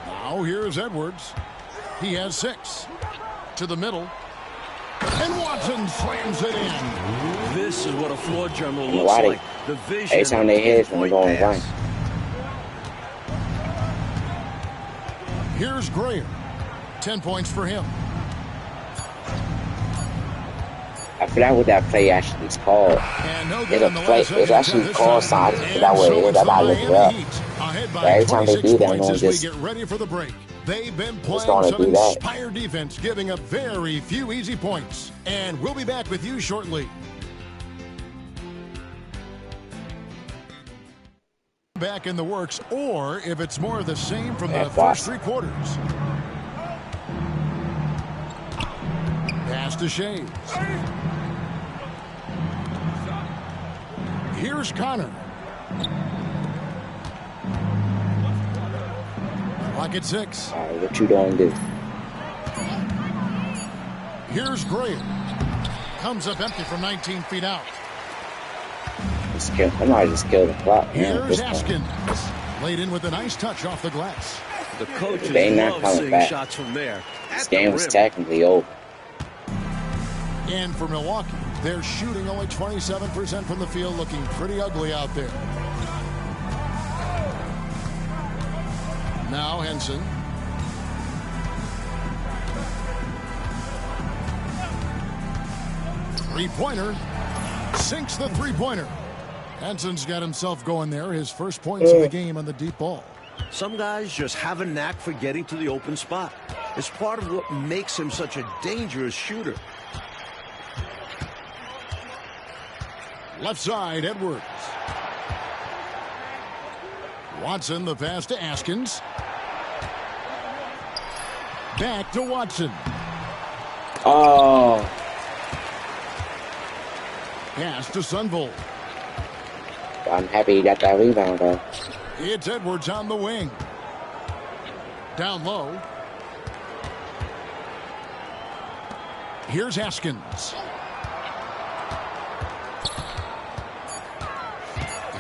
Now here's Edwards. He has 6. To the middle. And Watson slams it in. This is what a floor general looks like. The vision. Every time they hit, when they're going right. Here's Greer. 10 points for him. I forgot what that play actually is called. It's actually called something. I forgot what it is. I gotta look it up. But every time they do that, I'm going to just... Get ready for the break. They've been playing some inspired defense, giving up very few easy points. And we'll be back with you shortly. Back in the works, or if it's more of the same from the first 3 quarters. Pass to Shays. Here's Connor. Clock at 6. All right, what you gonna do? Here's Greer. Comes up empty from 19 feet out. I might just kill the clock. Here's Askins. Laid in with a nice touch off the glass. The coaches love seeing shots from there. This game is technically over. And for Milwaukee, they're shooting only 27% from the field, looking pretty ugly out there. Now Henson. Three-pointer. Sinks the three-pointer. Henson's got himself going there. His first points of the game on the deep ball. Some guys just have a knack for getting to the open spot. It's part of what makes him such a dangerous shooter. Left side, Edwards. Watson, the pass to Askins. Back to Watson. Oh. Pass to Sunvold. I'm happy he got that rebound, though. It's Edwards on the wing. Down low. Here's Askins.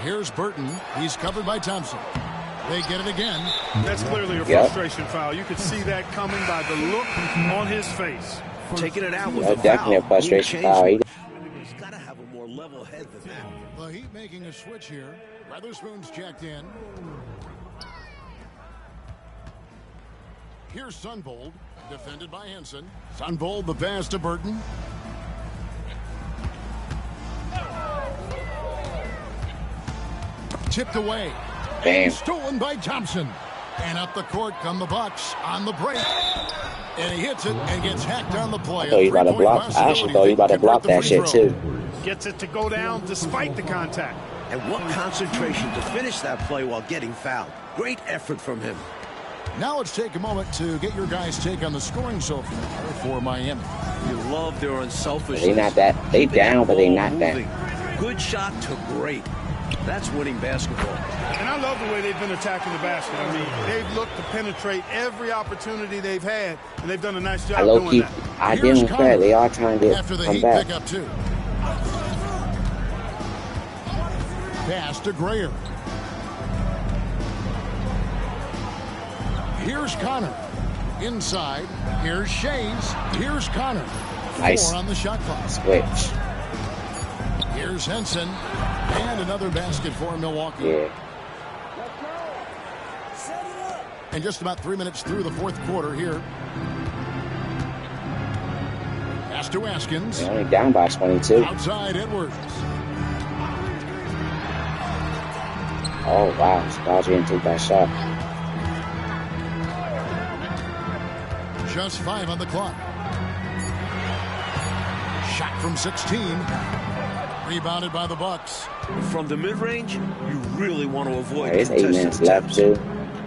Here's Burton. He's covered by Thompson. They get it again. That's clearly a frustration foul. You could see that coming by the look on his face. Taking it out with a definitely foul. A frustration foul. He's got to have a more level head than that. The Heat making a switch here. Weatherspoon's checked in. Here's Sunvold, defended by Henson. Sunvold, the pass to Burton. Tipped away. Bam. And stolen by Thompson. And up the court come the Bucks on the break. And he hits it and gets hacked on the play. I thought you about to block. I actually thought you about to block that shit too. Gets it to go down despite the contact. And what concentration to finish that play while getting fouled. Great effort from him. Now let's take a moment to get your guys' take on the scoring so far for Miami. You love their unselfishness. They not that. They down, but they not down. Good shot to great. That's winning basketball. And I love the way they've been attacking the basket. I mean, they've looked to penetrate every opportunity they've had, and they've done a nice job doing that. I didn't care. They are trying to after the come Heat back. pick up 2. Pass to Greer. Here's Connor. Inside. Here's Shays. Here's Connor. Nice. 4 on the shot clock. Switch. Here's Henson. And another basket for Milwaukee. Yeah. And just about 3 minutes through the fourth quarter here. Pass to Askins. They're only down by 22. Outside Edwards. Oh, wow. Surprised we didn't take that shot. Just 5 on the clock. Shot from 16. Rebounded by the Bucks. From the mid-range, you really want to avoid. There's 8 minutes left, too.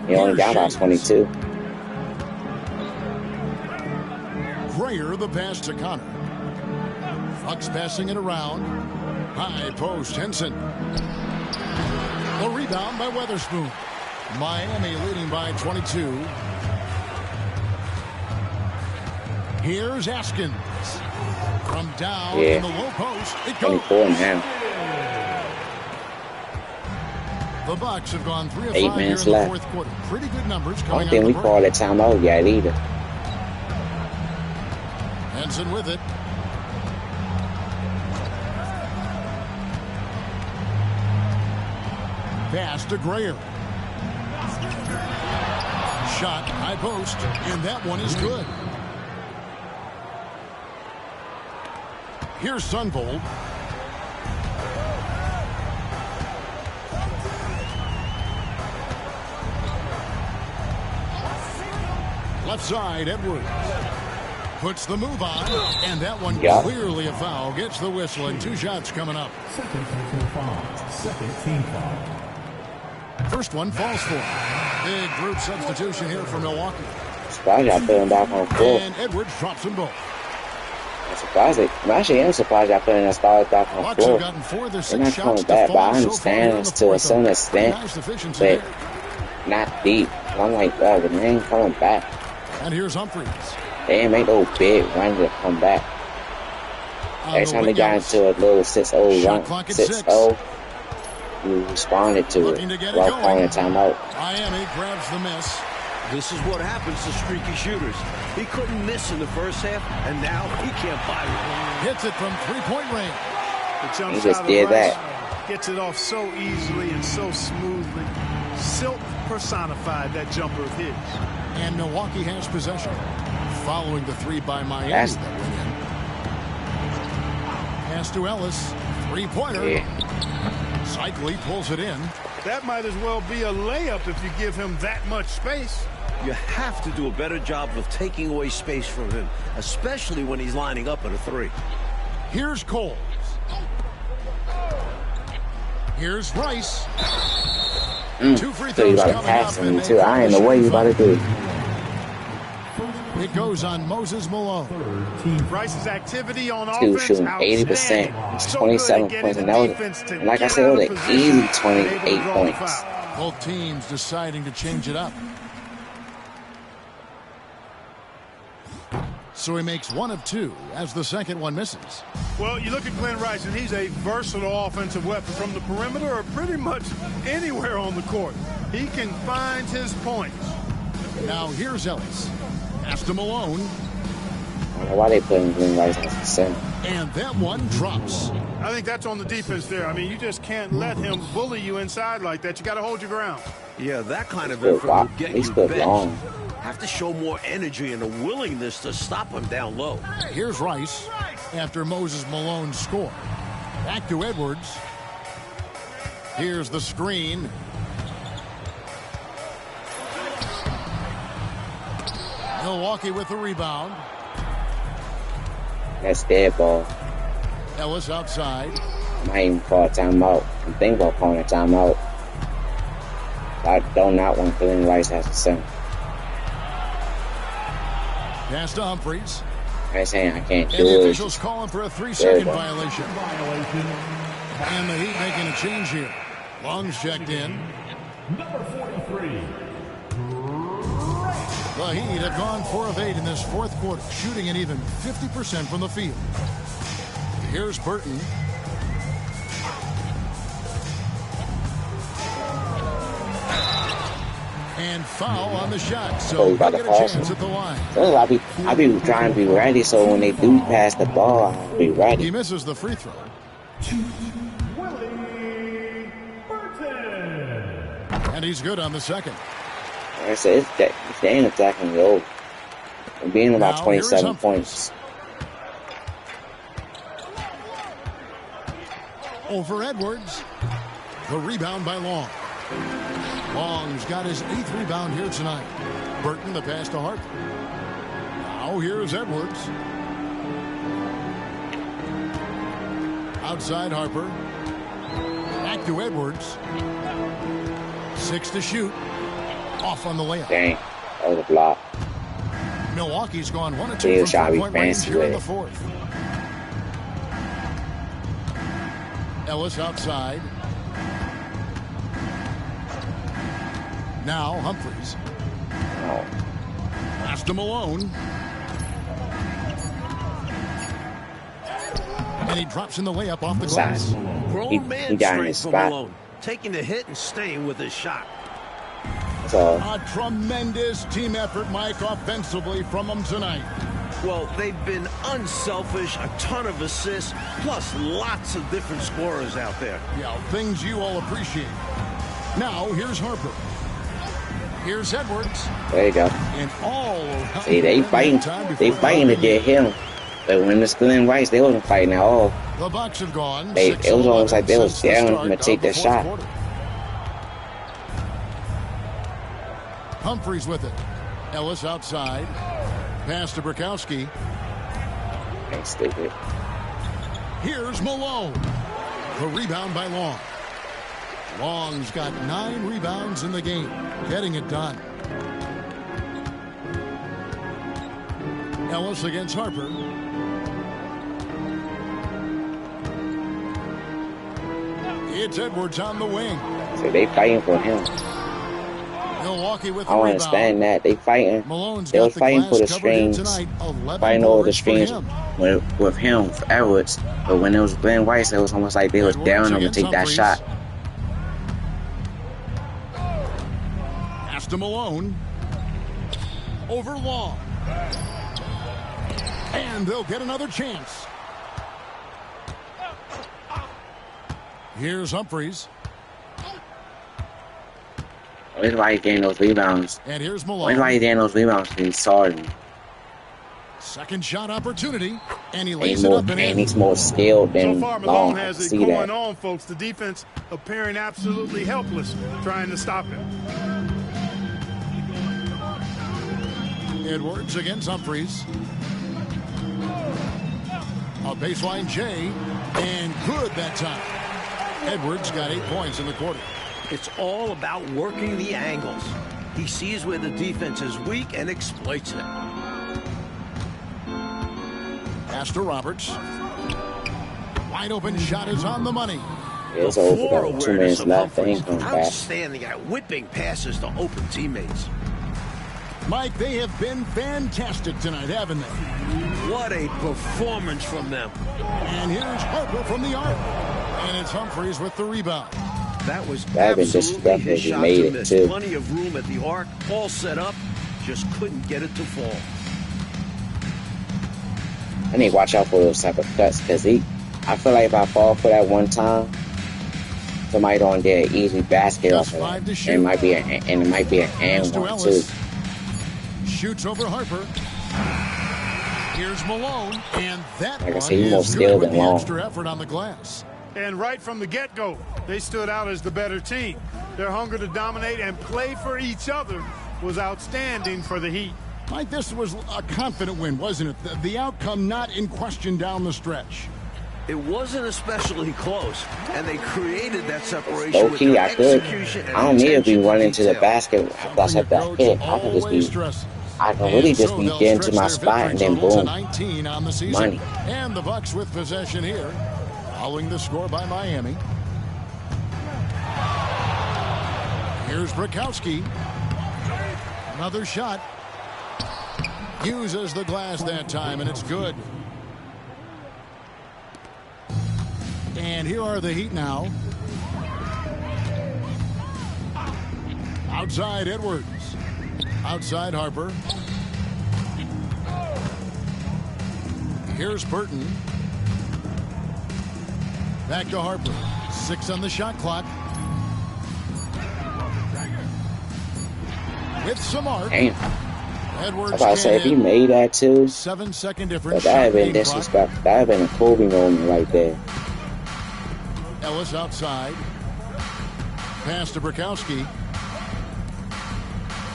He only down by 22. Grayer, the pass to Connor. Bucks passing it around. High post, Henson. The rebound by Weatherspoon. Miami leading by 22. Here's Askins. From down in the low post, it goes. 24 now. The Bucks have gone 3 of 8 5 minutes here in the left. fourth quarter. Pretty good numbers I coming don't think out we of the called break. a timeout yet either. Henson with it. Pass to Grayer. Shot, high post, and that one is good. Here's Sunvold. Left side, Edwards. Puts the move on, and that one clearly a foul. Gets the whistle, and 2 shots coming up. Second team foul. Second team foul. First one falls for. Big group substitution here for Milwaukee. Surprised y'all put him back on the floor. And Edwards drops them both. I'm surprised. I'm actually surprised y'all putting that starters back on the Bucks floor. have gotten 4 of their 6 They're not shots coming to back, but I fall so far here understand in it's the to a fourth. certain extent, Nice efficiency but there. not deep. I'm like, but they ain't coming back. And here's Humphries. They ain't make no big run to come back. Every time they got into a little 6-0 run, 6-0, you responded to it while calling a timeout. Miami grabs the miss. This is what happens to streaky shooters. He couldn't miss in the first half, and now he can't buy it. Hits it from 3-point range. The jump He shot just of did Rice that. gets it off so easily and so smoothly. Silk personified that jumper of his. And Milwaukee has possession. Following the 3 by Miami that went in. Pass to Ellis. 3-pointer. Yeah. Cycli pulls it in. That might as well be a layup if you give him that much space. You have to do a better job of taking away space from him, especially when he's lining up at a 3. Here's Cole. Here's Rice. 2 free So you throws about to coming pass up. me too. I ain't know what you about to do. It goes on Moses Malone. Rice's activity on Dude offense, shooting 80%. It's 27 points. And that was, and like I said, it was an easy 28 points. Both teams deciding to change it up. So he makes 1 of 2 as the second one misses. Well, you look at Glenn Rice, and he's a versatile offensive weapon from the perimeter or pretty much anywhere on the court. He can find his points. Now here's Ellis. Pass to Malone. I don't know why they putting Glenn Rice as the center. And that one drops. I think that's on the defense there. I mean, you just can't let him bully you inside like that. You got to hold your ground. Yeah, that kind of He's effort will get He's you good benched. long. Have to show more energy and a willingness to stop him down low. Here's Rice after Moses Malone score. Back to Edwards. Here's the screen. Milwaukee with the rebound. That's dead ball. Ellis outside. I might even call a timeout. I'm thinking about calling a timeout. I do not want Glenn Rice as the center. Pass to Humphries. I'm saying I can't do And the it. officials calling for a 3-second violation. And the Heat making a change here. Long's checked in. Number 43. The Heat have gone 4 of 8 in this fourth quarter, shooting an even 50% from the field. Here's Burton. And foul on the shot, so about they to get a pass chance him. at the line. Well, I be trying to be ready, so when they do pass the ball, I'll be He ready. misses the free throw. Willie Burton. And he's good on the second. Like I said, they ain't attacking the old. I'm being about Now, here is 27 Humphries. points. Over Edwards. The rebound by Long. Long's got his 8th rebound here tonight. Burton the pass to Harper. Now here's Edwards. Outside Harper. Back to Edwards. 6 to shoot. Off on the layup. Dang, that was a block. Milwaukee's gone 1 of 2 from 3-point range here in the 4th. Ellis outside. Now Humphries. Pass to Malone. And he drops in the layup off the glass. Grown man strength from Malone. Taking the hit and staying with his shot. A tremendous team effort, Mike, offensively from them tonight. Well, they've been unselfish, a ton of assists, plus lots of different scorers out there. Yeah, things you all appreciate. Now, here's Harper. Here's Edwards. There you go. And all see, they fighting to get him. But when it's Glenn Rice, they wasn't fighting at all. The Bucks have gone. It was almost like they was daring him to take that shot. Quarter. Humphries with it. Ellis outside. Pass to Bukowski. That's stupid. Here's Malone. The rebound by Long. Long's got 9 rebounds in the game. Getting it done. Ellis against Harper. It's Edwards on the wing. So they fighting for him. Milwaukee with the I don't rebound. understand that. They fighting. They was fighting for the screens. Fighting over the screens with him, for Edwards. But when it was Glenn Rice, it was almost like they was down him to take that shot. Pass to Malone. Over Long. And they'll get another chance. Here's Humphries. Where's why he's getting those rebounds? And here's Malone. Where's why he's getting those rebounds? He's sorry. Second shot opportunity. And he lays it up and in. He's more skilled than so far, Malone Long. has it going on, folks. The defense appearing absolutely helpless trying to stop him. Edwards against Humphries. A baseline J. And good that time. Edwards got 8 points in the quarter. It's all about working the angles. He sees where the defense is weak and exploits it. Pass to Roberts. Wide open shot is on the money. It's over. About 2 minutes left. They ain't coming back. Outstanding at whipping passes to open teammates. Mike, they have been fantastic tonight, haven't they? What a performance from them. And here's Harper from the arc. And it's Humphries with the rebound. That was absolutely his shot to miss. Plenty of room at the arc, all set up, just couldn't get it to fall. I need to watch out for those type of cuts because I feel like if I fall for that one time, somebody don't get an easy basket off of it. And it might be a hand one too. Shoots over Harper. Here's Malone, and that like one is good with the extra effort on the glass. And right from the get-go, they stood out as the better team. Their hunger to dominate and play for each other was outstanding for the Heat. Mike, this was a confident win, wasn't it? The outcome not in question down the stretch. It wasn't especially close, and they created that separation with their execution. I don't need to be running to the basket plus at that hit. I can really just be getting to my spot and then boom, money. And the Bucks with possession here, following the score by Miami. Here's Bukowski. Another shot. Uses the glass that time, and it's good. And here are the Heat now. Outside Edwards. Outside Harper. Here's Burton. Back to Harper. 6 on the shot clock. With some arc. Damn. Edwards I was about to say, if he made that too, 7-second difference. That would have been disrespectful. That would have been a Kobe moment right there. Ellis outside. Pass to Bukowski.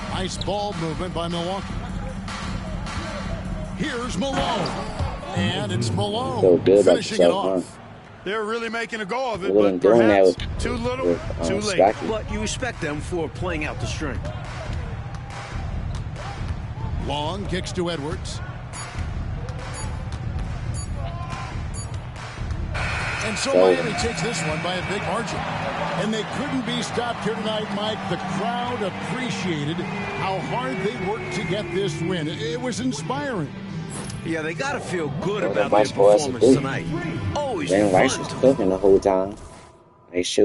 Nice ball movement by Milwaukee. Here's Malone. And it's Malone so good finishing it off. They're really making a go of it, but perhaps too little, too late. But you respect them for playing out the strength. Long kicks to Edwards. And so Miami takes this one by a big margin. And they couldn't be stopped here tonight, Mike. The crowd appreciated how hard they worked to get this win. It was inspiring. Yeah, they got to feel good about their performance tonight. Always fun. Rice was cooking the whole time. They shoot.